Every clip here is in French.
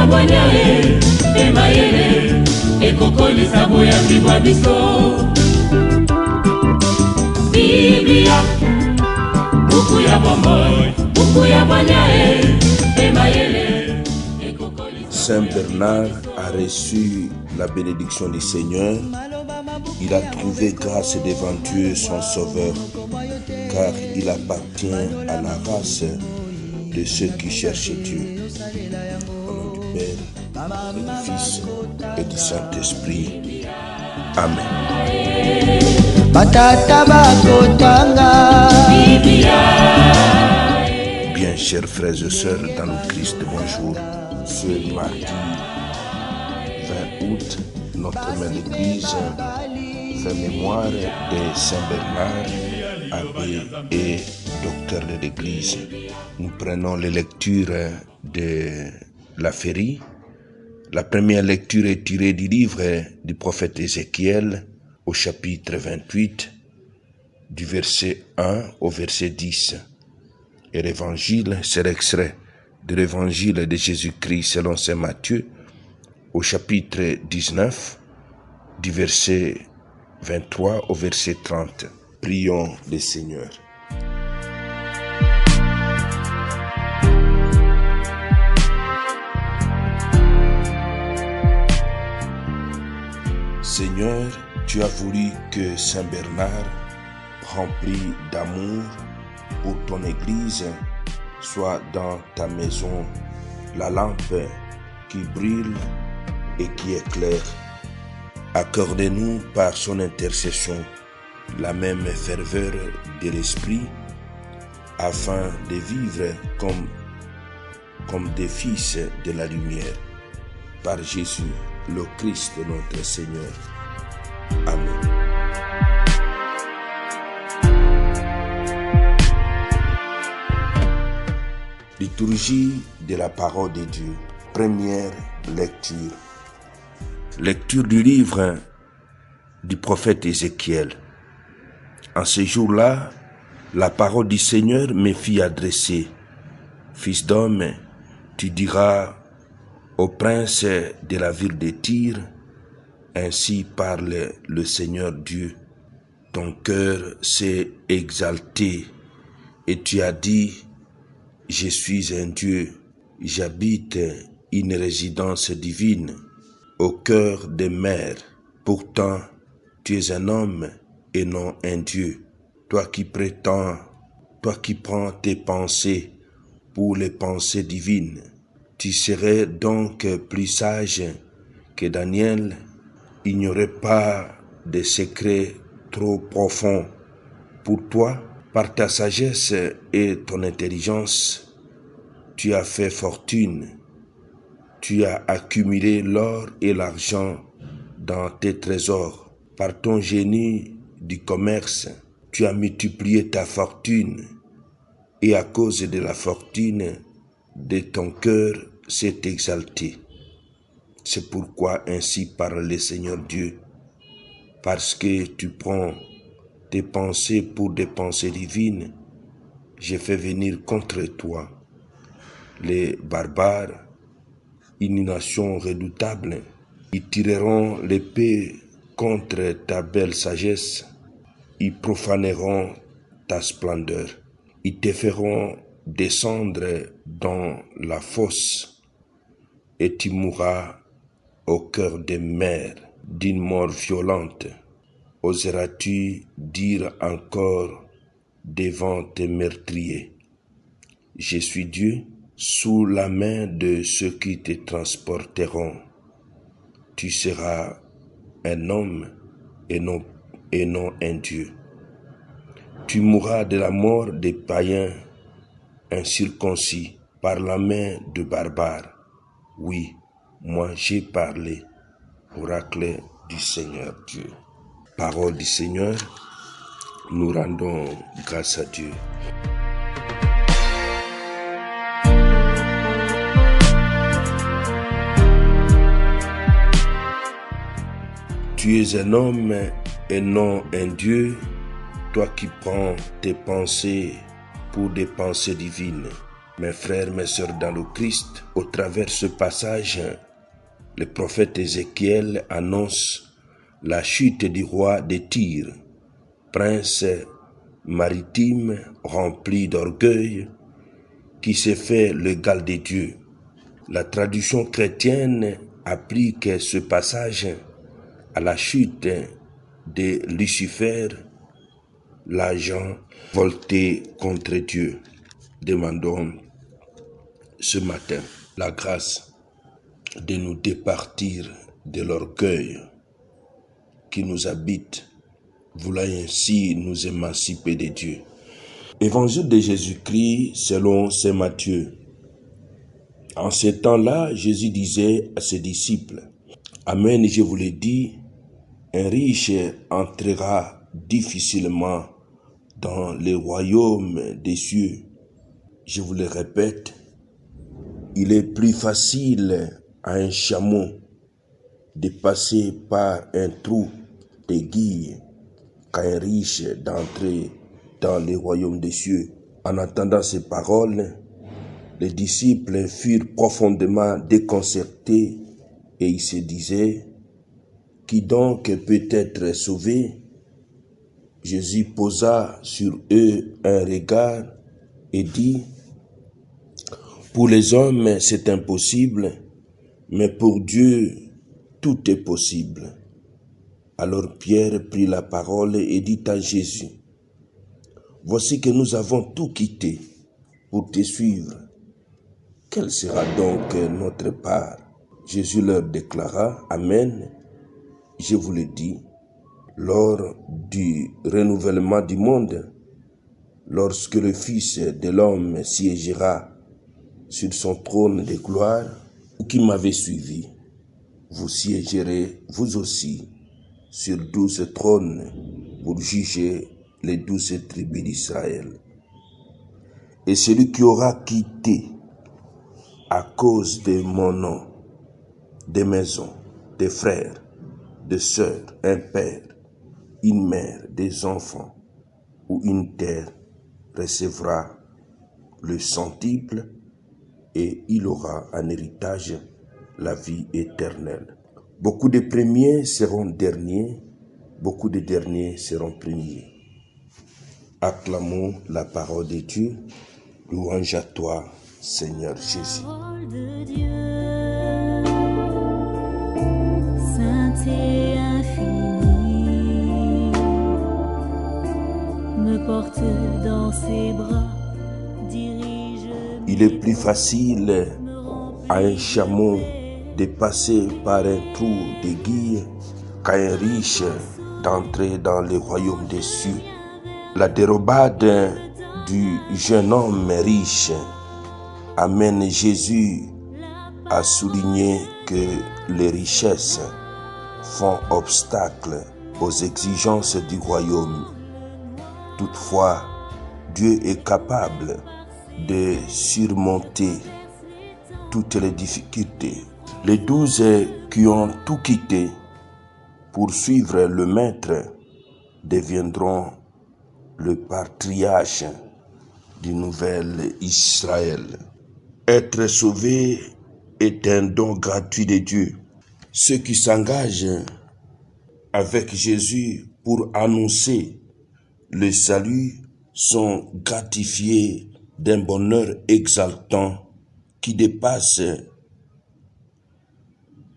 Bwanya Emayele Ekokolisa boya bibwa biso Biblia Buku ya bomboy Buku ya Bwanya Emayele Ekokolisa. Saint Bernard a reçu la bénédiction du Seigneur. Il a trouvé grâce devant Dieu son Sauveur, car il appartient à la race de ceux qui cherchent Dieu. Au nom du Père, et du Fils et du Saint-Esprit. Amen. Bien, chers frères et sœurs, dans le Christ, bonjour. Ce mardi 20 août, notre mère l'Église fait mémoire de Saint Bernard, abbé et docteur de l'Église. Nous prenons les lectures de la Férie. La première lecture est tirée du livre du prophète Ézéchiel au chapitre 28, du verset 1 au verset 10. Et l'évangile, c'est l'extrait de l'évangile de Jésus-Christ selon saint Matthieu au chapitre 19, du verset 23 au verset 30. Prions le Seigneur. Seigneur, tu as voulu que Saint Bernard, rempli d'amour pour ton Église, soit dans ta maison la lampe qui brille et qui éclaire. Accorde-nous par son intercession la même ferveur de l'esprit, afin de vivre comme des fils de la lumière. Par Jésus, le Christ notre Seigneur. Amen. Liturgie de la parole de Dieu. Première lecture. Lecture du livre du prophète Ézéchiel. En ce jour-là, la parole du Seigneur me fit adresser. Fils d'homme, tu diras au prince de la ville de Tyr, ainsi parle le Seigneur Dieu. Ton cœur s'est exalté et tu as dit, je suis un Dieu, j'habite une résidence divine au cœur des mers. Pourtant, tu es un homme et non un Dieu. Toi qui prétends, toi qui prends tes pensées pour les pensées divines. Tu serais donc plus sage que Daniel. Il n'y aurait pas de secret trop profond pour toi. Par ta sagesse et ton intelligence, tu as fait fortune. Tu as accumulé l'or et l'argent dans tes trésors. Par ton génie du commerce, tu as multiplié ta fortune. Et à cause de la fortune de ton cœur s'est exalté. C'est pourquoi ainsi parle le Seigneur Dieu. Parce que tu prends tes pensées pour des pensées divines, j'ai fait venir contre toi les barbares, une nation redoutable. Ils tireront l'épée contre ta belle sagesse, ils profaneront ta splendeur. Ils te feront descendre dans la fosse et tu mourras au cœur des mers d'une mort violente. Oseras-tu dire encore devant tes meurtriers, je suis Dieu, sous la main de ceux qui te transporteront. Tu seras un homme et non un Dieu. Tu mourras de la mort des païens incirconcis par la main de barbares. Oui, moi j'ai parlé, oracle du Seigneur Dieu. Parole du Seigneur, nous rendons grâce à Dieu. Tu es un homme et non un Dieu, toi qui prends tes pensées pour des pensées divines. Mes frères, mes sœurs dans le Christ, au travers de ce passage, le prophète Ézéchiel annonce la chute du roi de Tyr, prince maritime rempli d'orgueil, qui s'est fait l'égal des dieux. La tradition chrétienne applique ce passage à la chute de Lucifer, l'agent volté contre Dieu. Demandons ce matin la grâce de nous départir de l'orgueil qui nous habite, voulant ainsi nous émanciper de Dieu. Évangile de Jésus-Christ selon saint Matthieu. En ce temps-là, Jésus disait à ses disciples, « Amen, je vous le dis, un riche entrera difficilement dans le royaume des cieux. Je vous le répète, il est plus facile à un chameau de passer par un trou d'aiguille qu'à un riche d'entrer dans le royaume des cieux. » En entendant ces paroles, les disciples furent profondément déconcertés et ils se disaient, « Qui donc peut être sauvé ?» Jésus posa sur eux un regard et dit, « Pour les hommes, c'est impossible, mais pour Dieu, tout est possible. » Alors Pierre prit la parole et dit à Jésus, « Voici que nous avons tout quitté pour te suivre. Quelle sera donc notre part ?» Jésus leur déclara, « Amen, je vous le dis, lors du renouvellement du monde, lorsque le Fils de l'homme siégera sur son trône de gloire, vous qui m'avez suivi, vous siégerez vous aussi sur 12 trônes pour juger les 12 tribus d'Israël. Et celui qui aura quitté à cause de mon nom, des maisons, des frères, des sœurs, un père, une mère, des enfants ou une terre, recevra le centuple et il aura en héritage la vie éternelle. Beaucoup de premiers seront derniers, beaucoup de derniers seront premiers. Acclamons la parole de Dieu. Louange à toi, Seigneur Jésus. Parole de Dieu, sainte et infinie, me porte dans ses bras, dirige. Il est plus facile à un chameau de passer par un trou d'aiguille qu'à un riche d'entrer dans le royaume des cieux. La dérobade du jeune homme riche amène Jésus à souligner que les richesses font obstacle aux exigences du royaume. Toutefois, Dieu est capable de surmonter toutes les difficultés. Les 12 qui ont tout quitté pour suivre le Maître deviendront le patriarche du nouvel Israël. Être sauvé est un don gratuit de Dieu. Ceux qui s'engagent avec Jésus pour annoncer le salut sont gratifiés d'un bonheur exaltant qui dépasse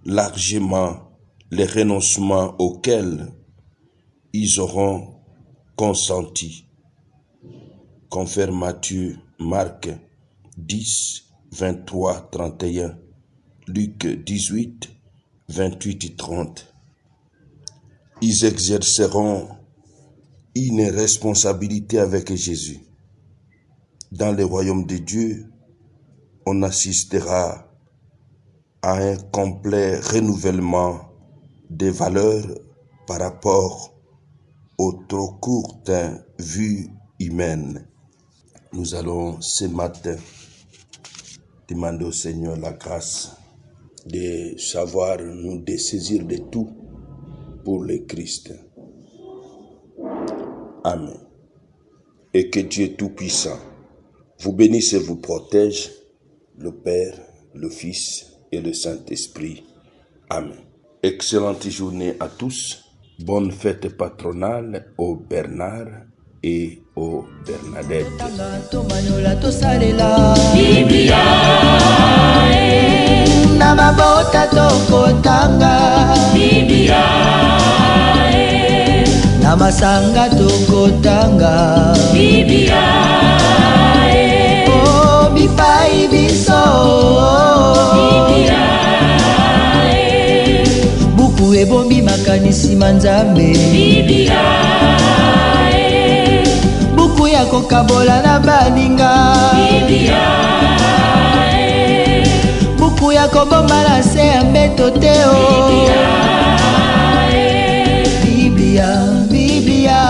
largement les renoncements auxquels ils auront consenti. Confère Matthieu, Marc 10, 23, 31, Luc 18, 28 et 30. Ils exerceront une responsabilité avec Jésus. Dans le royaume de Dieu, on assistera à un complet renouvellement des valeurs par rapport aux trop courtes vues humaines. Nous allons ce matin demander au Seigneur la grâce de savoir nous dessaisir de tout pour le Christ. Amen. Et que Dieu Tout-Puissant vous bénisse et vous protège, le Père, le Fils et le Saint-Esprit. Amen. Excellente journée à tous. Bonne fête patronale au Bernard et au Bernadette. Biblia na mabota tokotanga Biblia na masanga tokotanga Biblia oh bipai biso Biblia buku ebombi makanisi manzambe Biblia buku ya kokabola na baninga Biblia buku ya kobomba na se ya mbeto te o Biblia Biblia